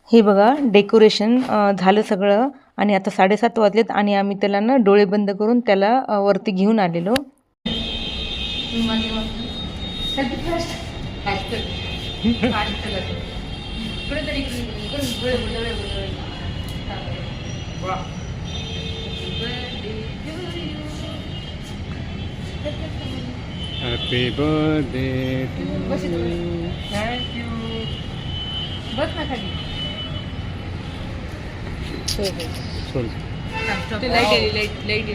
हे बघा डेकोरेशन झालं सगळं आणि आता 7:30 वाजलेत आणि आम्ही त्याला ना डोळे बंद करून त्याला वरती घेऊन आलेलो. Happy birthday to you. Thank you. बस ना खाली. Light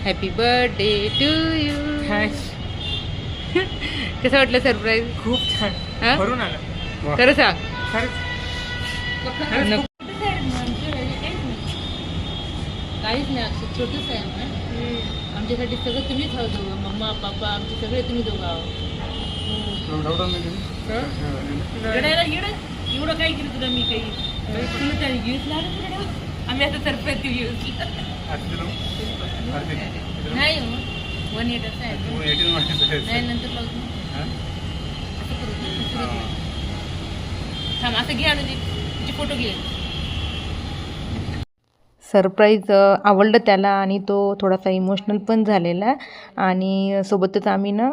happy birthday to you. कसं वाटलं सरप्राईज? खूप छान. भरून आलं. खरं सांग. काहीच नाही अक्षर छोटंच आहे ना. आमच्यासाठी सगळं तुम्हीच आहो दोघं. मम्मा पप्पा आमचे सगळे तुम्ही दोघं आहो. एवढं काय केलं तुला मी काही यूज लागलं आम्ही आता सरप्राईज यूज नाही हो 180 आहे नाही नंतर लावतो थांब असं घे आणू दे फोटो घे. सरप्राईज आवडलं त्याला आणि तो थोडासा इमोशनल पण झालेला आणि सोबतच आम्ही ना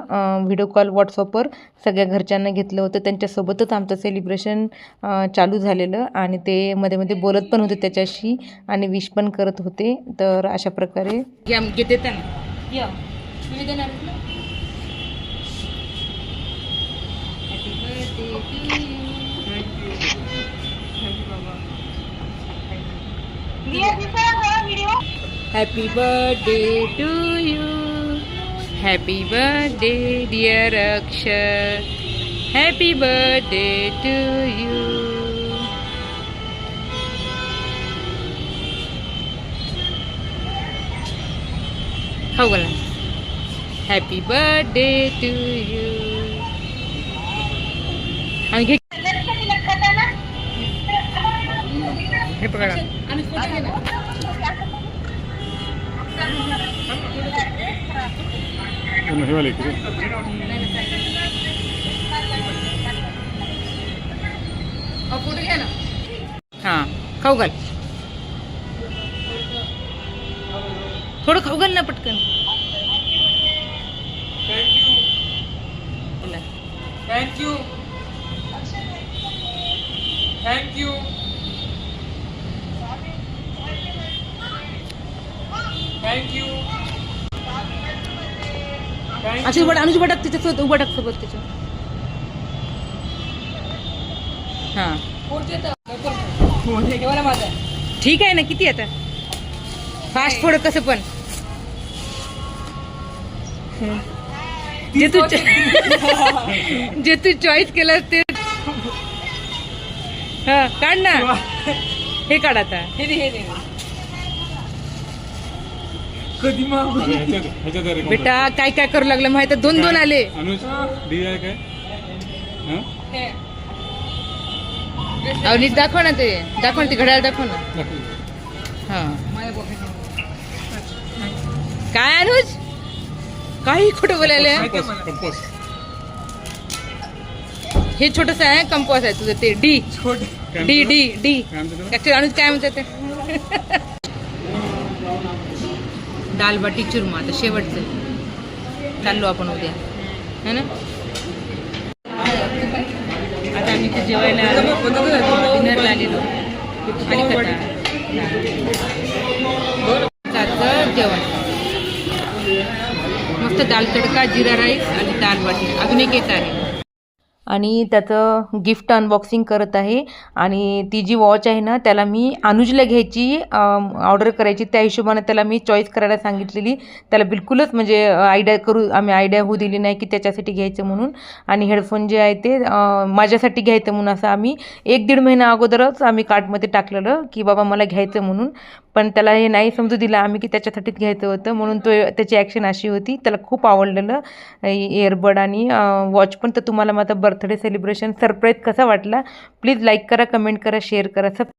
व्हिडिओ कॉल व्हॉट्सअपवर सगळ्या घरच्यांना घेतलं होतं. त्यांच्यासोबतच आमचं सेलिब्रेशन चालू झालेलं आणि ते मध्ये मध्ये बोलत पण होते त्याच्याशी आणि विश पण करत होते. तर अशा प्रकारे घेते त्यांना या तुम्ही देणार ना. Happy birthday to you. Happy birthday dear Akshar. Happy birthday to you. खाऊ बोला. Happy birthday to you. आणि घे हे पकडा आणि फोटो घे ना. फोटो घ्या ना. हां खाऊ घाल. थोडं खाऊ घाल ना पटकन. Thank you thank you thank you. अनुज उभा टाक त्याच्यासोबत उभा टाक सोबत त्याच्या. हां ठीक आहे ना. किती आता फास्ट फोड कसं पण जे तू चॉईस केलं ते हा काढ ना. हे काढ आता. बेटा काय काय करू लागलं माहिती. 2 आले. नीट दाखव ना ते. दाखव ना ते घड्याळ दाखव ना. हा काय अनुज काही खोटं बोलायला. हे छोटस आहे कंपॉस आहे तुझं ते D D D D. Actually Anuj काय म्हणतात ते दाल बाटी चुरमा. आता शेवटचं चाललो आपण उद्या है ना. आता आम्ही ते जेवायला डिनरला आलेलो आणि जेवण मस्त दाल तडका जिरा राईस आणि दाल बाटी. अजून एक येत आहे आणि त्याचं गिफ्ट अनबॉक्सिंग करत आहे. आणि ती जी वॉच आहे ना त्याला मी अनुजला घ्यायची ऑर्डर करायची. त्या हिशोबाने त्याला मी चॉईस करायला सांगितलेली. त्याला बिलकुलच म्हणजे आम्ही आयडिया होऊ दिली नाही की त्याच्यासाठी घ्यायचं म्हणून. आणि हेडफोन जे आहे ते माझ्यासाठी घ्यायचं म्हणून असं आम्ही 1-1.5 महिना अगोदरच आम्ही कार्टमध्ये टाकलेलं की बाबा मला घ्यायचं म्हणून. पण त्याला हे नाही समजू दिलं आम्ही की त्याच्यासाठीच घ्यायचं होतं म्हणून त्याची ॲक्शन अशी होती. त्याला खूप आवडलेलं इयरबड आणि वॉच पण. तर तुम्हाला माझा बर्थडे सेलिब्रेशन सरप्राईज कसा वाटला प्लीज लाईक करा, कमेंट करा, शेअर करा.